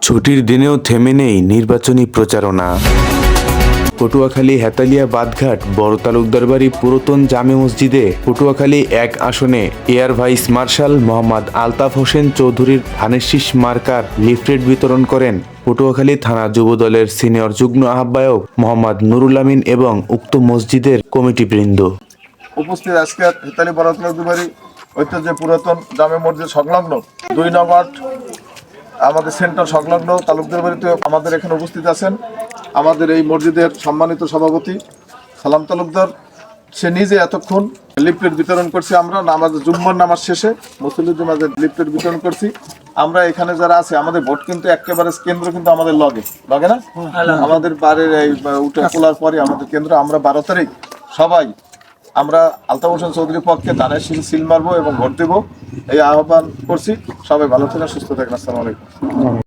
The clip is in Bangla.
ছুটির দিনেও থেমে নেই নির্বাচনী প্রচারণা। পটুয়াখালী হেতালিয়া বাদঘাট বড় তালুকদার বাড়ি পুরাতন জামে মসজিদে পটুয়াখালী 1 আসনে air vice marshal Mohammad Altaf Hossain চৌধুরীর ধানের শীষ মার্কার লিফলেট বিতরণ করেন পটুয়াখালী থানা যুবদলের সিনিয়র যুগ্ম আহ্বায়ক মোহাম্মদ নুরুল আমিন এবং উক্ত মসজিদের কমিটিবৃন্দ। উপস্থিত আজকে হেতালি বড় তালুকদার বাড়ি ঐতিহ্য পুরাতন জামে মসজিদ সংলগ্ন 2 নং ওয়ার্ড আমাদের সেন্টার সংলগ্ন তালুকদার বাড়িতে আমাদের এখানে উপস্থিত আছেন আমাদের এই মসজিদের সম্মানিত সভাপতি সালাম তালুকদার। সে নিজে এতক্ষণ লিফলেট বিতরণ করছে। আমরা জুম্মার নামাজ শেষে মুসল্লিদের মাঝে লিফলেট বিতরণ করছি। আমরা এখানে যারা আছে আমাদের ভোট কিন্তু একেবারে কেন্দ্র কিন্তু আমাদের লগে না আমাদের বাড়ির এই উঠে খোলার পরে আমাদের কেন্দ্র। আমরা 12 তারিখ সবাই আমরা আলতাফ হোসেন চৌধুরীর পক্ষে ধানের শীষ সিল মারবো এবং ভোট দেবো এই আহ্বান করছি। সবাই ভালো থাকেন, সুস্থ থাকেন। আসসালামু আলাইকুম।